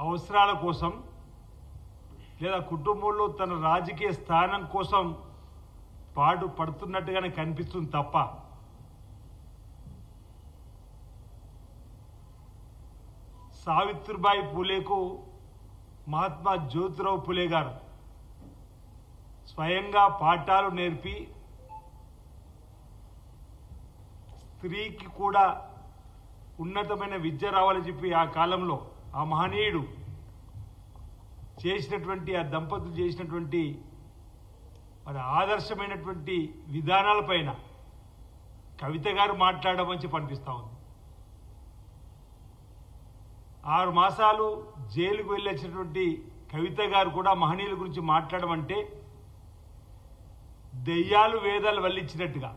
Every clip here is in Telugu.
అవసరాల కోసం లేదా కుటుంబంలో తన రాజకీయ స్థానం కోసం పాటు పడుతున్నట్టుగానే కనిపిస్తుంది తప్ప సావిత్రిబాయి పూలేకు మహాత్మా జ్యోతిరావు పూలే గారు స్వయంగా పాఠాలు నేర్పి స్త్రీకి కూడా ఉన్నతమైన విద్య రావాలని చెప్పి ఆ కాలంలో ఆ మహనీయుడు చేసినటువంటి ఆ దంపతులు చేసినటువంటి మరి ఆదర్శమైనటువంటి విధానాలపైన కవిత గారు మాట్లాడమని చెప్పి అనిపిస్తూ ఉంది. 6 మాసాలు జైలుకు వెళ్ళి వచ్చినటువంటి కవిత గారు కూడా మహనీయుల గురించి మాట్లాడమంటే దెయ్యాలు వేదాలు వల్లించినట్టుగా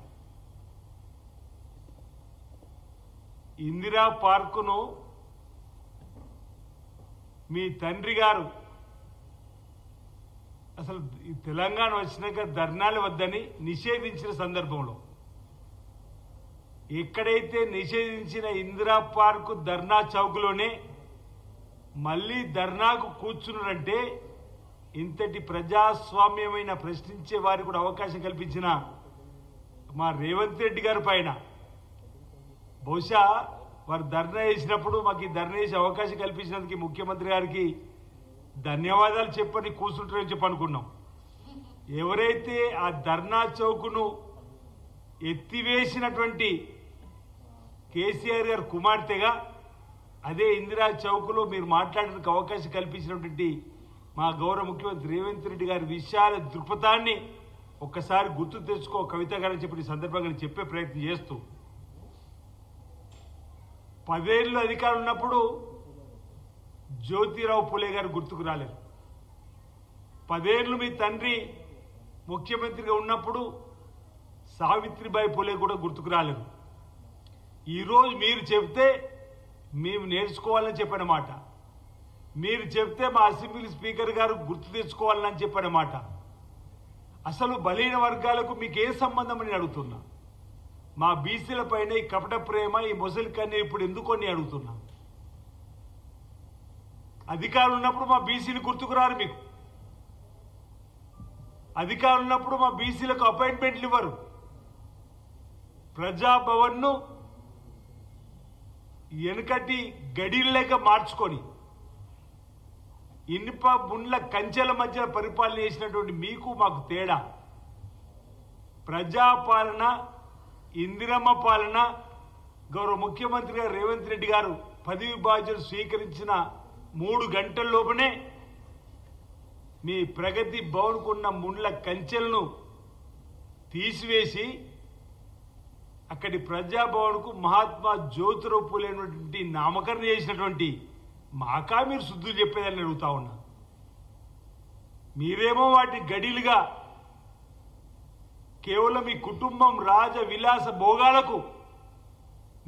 ఇందిరా పార్కును మీ తండ్రి గారు అసలు తెలంగాణ వచ్చినాక ధర్నాలు వద్దని నిషేధించిన సందర్భంలో ఎక్కడైతే నిషేధించిన ఇందిరా పార్కు ధర్నా చౌక్లోనే మళ్ళీ ధర్నాకు కూర్చున్నారంటే ఇంతటి ప్రజాస్వామ్యమైన ప్రశ్నించే వారికి కూడా అవకాశం కల్పించిన మా రేవంత్ రెడ్డి గారి పైన బహుశా వారు ధర్నా చేసినప్పుడు మాకు ఈ ధర్నా చేసే అవకాశం కల్పించినందుకు ముఖ్యమంత్రి గారికి ధన్యవాదాలు చెప్పని కూర్చుంటారని చెప్పి అనుకున్నాం. ఎవరైతే ఆ ధర్నా చౌక్ను ఎత్తివేసినటువంటి కేసీఆర్ గారు కుమార్తెగా అదే ఇందిరా చౌక్లో మీరు మాట్లాడడానికి అవకాశం కల్పించినటువంటి మా గౌరవ ముఖ్యమంత్రి రేవంత్ రెడ్డి గారి విశాల దృక్పథాన్ని ఒక్కసారి గుర్తు తెచ్చుకో కవిత గారని చెప్పి ఈ సందర్భంగా చెప్పే ప్రయత్నం చేస్తూ 10 ఏళ్ళు అధికారం ఉన్నప్పుడు జ్యోతిరావు పూలే గారు గుర్తుకు రాలేదు. 10 ఏళ్ళు మీ తండ్రి ముఖ్యమంత్రిగా ఉన్నప్పుడు సావిత్రిబాయి పూలే కూడా గుర్తుకు రాలేదు. ఈరోజు మీరు చెప్తే మేము నేర్చుకోవాలని చెప్పిన మాట, మీరు చెప్తే మా అసెంబ్లీ స్పీకర్ గారు గుర్తు తెచ్చుకోవాలని చెప్పిన మాట. అసలు బలహీన వర్గాలకు మీకు ఏ సంబంధం అని అడుగుతున్నా. మా బీసీల పైన ఈ కపట ప్రేమ, ఈ మొసలి కన్నీ ఇప్పుడు ఎందుకు అని అడుగుతున్నా. అధికారులు ఉన్నప్పుడు మా బీసీలు గుర్తుకు రారు. మీకు అధికారులు ఉన్నప్పుడు మా బీసీలకు అపాయింట్మెంట్లు ఇవ్వరు. ప్రజాభవన్ను వెనుకటి గడిలేక మార్చుకొని ఇనుప ముండ్ల కంచెల మధ్య పరిపాలన చేసినటువంటి మీకు మాకు తేడా. ప్రజాపాలన, ఇందిరమ్మ పాలన, గౌరవ ముఖ్యమంత్రి గారు రేవంత్ రెడ్డి గారు పదవి బాధ్యతలు స్వీకరించిన 3 గంటల్లోపనే మీ ప్రగతి భవన్కున్న ముండ్ల కంచెలను తీసివేసి అక్కడి ప్రజాభవన్కు మహాత్మా జ్యోతిరావు పూలే నామకరణ చేసినటువంటి మాకా మీరు శుద్ధులు చెప్పేదని అడుగుతా ఉన్నా. మీరేమో వాటి గడిలుగా కేవలం మీ కుటుంబం రాజ విలాస భోగాలకు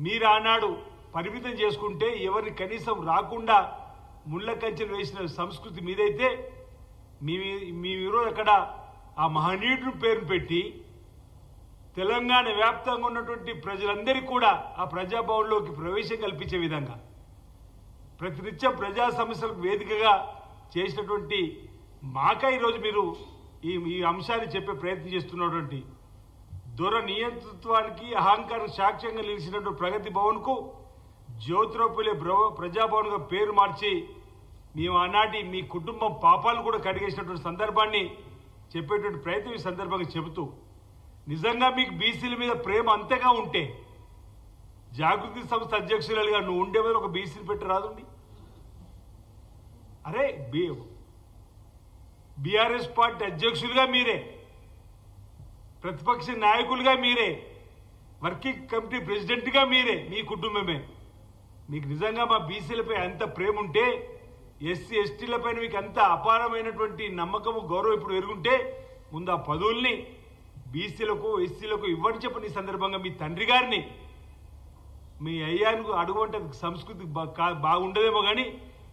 మీరు ఆనాడు పరిమితం చేసుకుంటే ఎవరిని కనీసం రాకుండా ముళ్ళ కంచెలు వేసిన సంస్కృతి మీదైతే మీరు అక్కడ ఆ మహనీయుడి పేరును పెట్టి తెలంగాణ వ్యాప్తంగా ఉన్నటువంటి ప్రజలందరికీ కూడా ఆ ప్రజాభవన్లోకి ప్రవేశం కల్పించే విధంగా ప్రతినిత్యం ప్రజా సమస్యలకు వేదికగా చేసినటువంటి మాకా ఈరోజు మీరు ఈ అంశాన్ని చెప్పే ప్రయత్నం చేస్తున్నటువంటి దొర నియంతృత్వానికి అహంకారం సాక్ష్యంగా నిలిచినటువంటి ప్రగతి భవన్కు జ్యోతిరావు పూలే ప్రజాభవన్గా పేరు మార్చి మేము ఆనాటి మీ కుటుంబం పాపాలు కూడా కడిగేసినటువంటి సందర్భాన్ని చెప్పేటువంటి ప్రయత్నం ఈ సందర్భంగా చెబుతూ, నిజంగా మీకు బీసీల మీద ప్రేమ అంతగా ఉంటే జాగృతి సంస్థ అధ్యక్షులుగా నువ్వు ఉండే మీద ఒక బీసీలు పెట్టి రాదుండి. అరే బీఆర్ఎస్ పార్టీ అధ్యక్షులుగా మీరే, ప్రతిపక్ష నాయకులుగా మీరే, వర్కింగ్ కమిటీ ప్రెసిడెంట్గా మీరే, మీ కుటుంబమే. మీకు నిజంగా మా బీసీలపై అంత ప్రేమ ఉంటే, ఎస్సీ ఎస్టీలపైన మీకు అంత అపారమైనటువంటి నమ్మకము గౌరవం ఇప్పుడు ఎరుగుంటే ముందు ఆ పదవుల్ని బీసీలకు ఎస్సీలకు ఇవ్వని చెప్పని ఈ సందర్భంగా మీ తండ్రి గారిని మీ అయ్యానికి అడుగుంటే సంస్కృతి బాగుండదేమో కానీ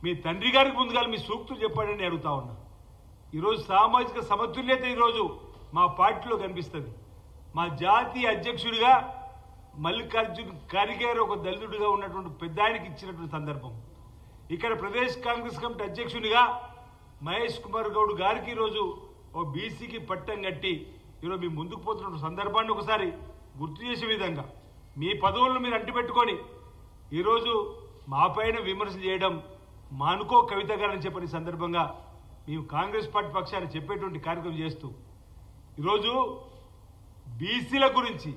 మీ తండ్రి గారికి ముందుగా మీ సూక్తులు చెప్పాడని అడుగుతా ఉన్నా. ఈరోజు సామాజిక సమతుల్యత ఈరోజు మా పార్టీలో కనిపిస్తుంది. మా జాతీయ అధ్యక్షుడిగా మల్లికార్జున్ ఖర్గే ఒక దళితుడిగా ఉన్నటువంటి పెద్ద ఆయనకి ఇచ్చినటువంటి సందర్భం. ఇక్కడ ప్రదేశ్ కాంగ్రెస్ కమిటీ అధ్యక్షునిగా మహేష్ కుమార్ గౌడ్ గారికి ఈరోజు ఓ బీసీకి పట్టం కట్టి ఈరోజు మీ ముందుకు పోతున్న సందర్భాన్ని ఒకసారి గుర్తు చేసే విధంగా మీ పదవులను మీరు అంటిపెట్టుకొని ఈరోజు మా పైన విమర్శలు చేయడం మానుకో కవిత గారని చెప్పని సందర్భంగా మేము కాంగ్రెస్ పార్టీ పక్షాన్ని చెప్పేటువంటి కార్యక్రమం చేస్తూ ఈరోజు బీసీల గురించి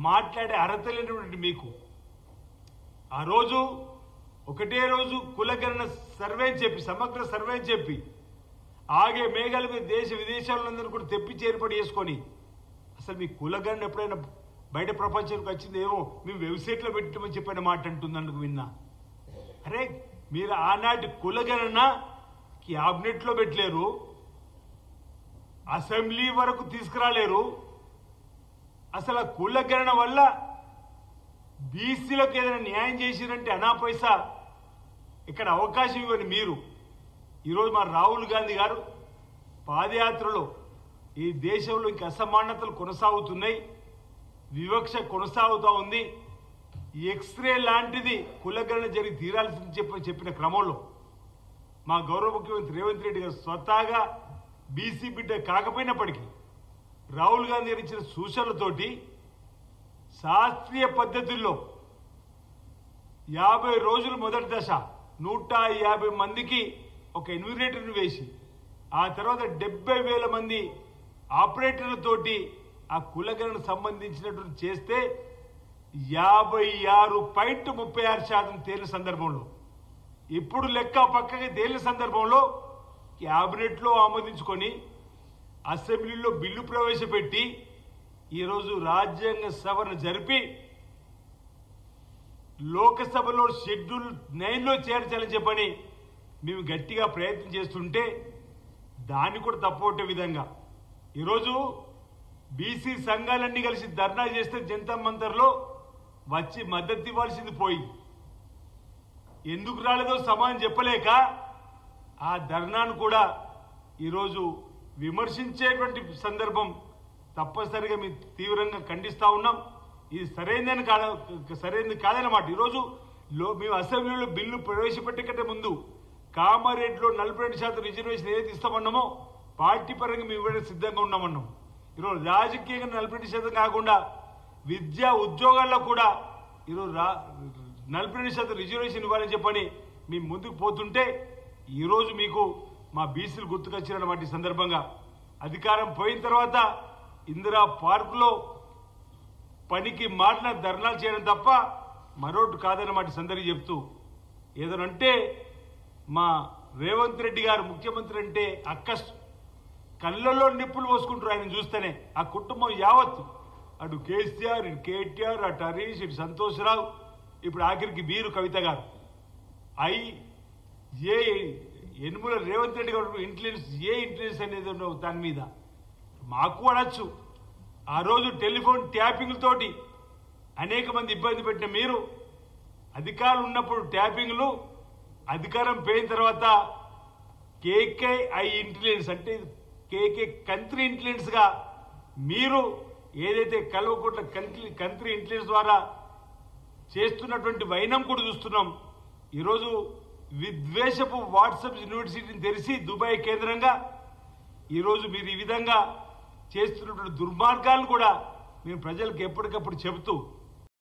మాట్లాడే అర్హత లేనటువంటి మీకు ఆ రోజు ఒకటే రోజు కులగణన సర్వే అని చెప్పి సమగ్ర సర్వే అని చెప్పి ఆగే మేఘాల మీద దేశ విదేశాలందరూ కూడా తెప్పించి ఏర్పాటు చేసుకొని అసలు మీ కులగణన ఎప్పుడైనా బయట ప్రపంచానికి వచ్చింది ఏమో మేము వెబ్సైట్లో పెట్టమని చెప్పిన మాట అంటుందందుకు విన్నా. అరే మీరు ఆనాటి కులగణన క్యాబినెట్లో పెట్టలేరు, అసెంబ్లీ వరకు తీసుకురాలేరు. అసలు ఆ కులగణన వల్ల బీసీలకు ఏదైనా న్యాయం చేసిరంటే అనా పైసా ఇక్కడ అవకాశం ఇవ్వని మీరు ఈరోజు మా రాహుల్ గాంధీ గారు పాదయాత్రలో ఈ దేశంలో ఇంకా అసమానతలు కొనసాగుతున్నాయి, వివక్ష కొనసాగుతూ ఉంది, ఎక్స్రే లాంటిది కులగణన జరిగి తీరాల్సింది చెప్పిన క్రమంలో మా గౌరవ ముఖ్యమంత్రి రేవంత్ రెడ్డి గారు స్వతహాగా బీసీ బిడ్డ కాకపోయినప్పటికీ రాహుల్ గాంధీ గారు ఇచ్చిన సూచనలతోటి శాస్త్రీయ పద్ధతుల్లో 50 రోజులు మొదటి దశ 150 మందికి ఒక ఎన్యూమరేటర్ను వేసి ఆ తర్వాత 70,000 మంది ఆపరేటర్లతోటి ఆ కులగణన సంబంధించినటువంటి చేస్తే 56.36% తేలిన సందర్భంలో ఇప్పుడు లెక్క పక్కకి తేలిన సందర్భంలో క్యాబినెట్లో ఆమోదించుకొని అసెంబ్లీలో బిల్లు ప్రవేశపెట్టి ఈరోజు రాజ్యాంగ సవరణ జరిపి లోకసభలో షెడ్యూల్ 9లో చేర్చాలని చెప్పని మేము గట్టిగా ప్రయత్నం చేస్తుంటే దాన్ని కూడా తప్పొట్టే విధంగా ఈరోజు బీసీ సంఘాలన్నీ కలిసి ధర్నా చేస్తే జనతా మంతర్లో వచ్చి మద్దతు ఇవ్వాల్సింది పోయి ఎందుకు రాలేదో సమాధానం చెప్పలేక ఆ ధర్నాను కూడా ఈరోజు విమర్శించేటువంటి సందర్భం తప్పనిసరిగా మేము తీవ్రంగా ఖండిస్తూ ఉన్నాం. ఇది సరైనది కాదన్నమాట. ఈరోజు మేము అసెంబ్లీలో బిల్లు ప్రవేశపెట్టే కంటే ముందు కామారెడ్డిలో 42% రిజర్వేషన్ ఏదైతే ఇస్తామన్నామో పార్టీ పరంగా మేము ఇవ్వడానికి సిద్ధంగా ఉన్నామన్నాం. ఈరోజు రాజకీయంగా 42% కాకుండా విద్యా ఉద్యోగాల్లో కూడా ఈరోజు 42% రిజర్వేషన్ ఇవ్వాలని చెప్పని మేము ముందుకు పోతుంటే ఈరోజు మీకు మా బీసీలు గుర్తుకొచ్చినటువంటి సందర్భంగా అధికారం పోయిన తర్వాత ఇందిరా పార్కులో పనికి మారిన ధర్నాలు చేయడం తప్ప మరొకటి కాదన్నమాట సందర్భం చెప్తూ ఏదనంటే మా రేవంత్ రెడ్డి గారు ముఖ్యమంత్రి అంటే కళ్ళల్లో నిప్పులు పోసుకుంటారు ఆయన చూస్తేనే. ఆ కుటుంబం యావత్తు అటు కేసీఆర్, ఇటు కేటీఆర్, అటు హరీష్, ఇటు సంతోష్రావు, ఇప్పుడు ఆఖరికి వీరు కవిత గారు ఎనుముల రేవంత్ రెడ్డి గారు ఇంటెలిజెన్స్ అనేది ఉండవు దాని మీద మాకు అనొచ్చు. ఆ రోజు టెలిఫోన్ ట్యాపింగ్ తోటి అనేక మంది ఇబ్బంది పెట్టిన మీరు అధికారులు ఉన్నప్పుడు ట్యాపింగ్లు, అధికారం పోయిన తర్వాత కేకేఐ ఇంటెలిజెన్స్ అంటే కేకే కంట్రీ ఇంటెలిజెన్స్ గా మీరు ఏదైతే కల్వకుంట్ల కంట్రీ ఇంటెలిజెన్స్ ద్వారా చేస్తున్నటువంటి వైనం కూడా చూస్తున్నాం. ఈరోజు విద్వేషపు వాట్సాప్ యూనివర్సిటీని తెరిచి దుబాయ్ కేంద్రంగా ఈరోజు మీరు ఈ విధంగా చేస్తున్నటువంటి దుర్మార్గాలను కూడా మేము ప్రజలకు ఎప్పటికప్పుడు చెబుతూ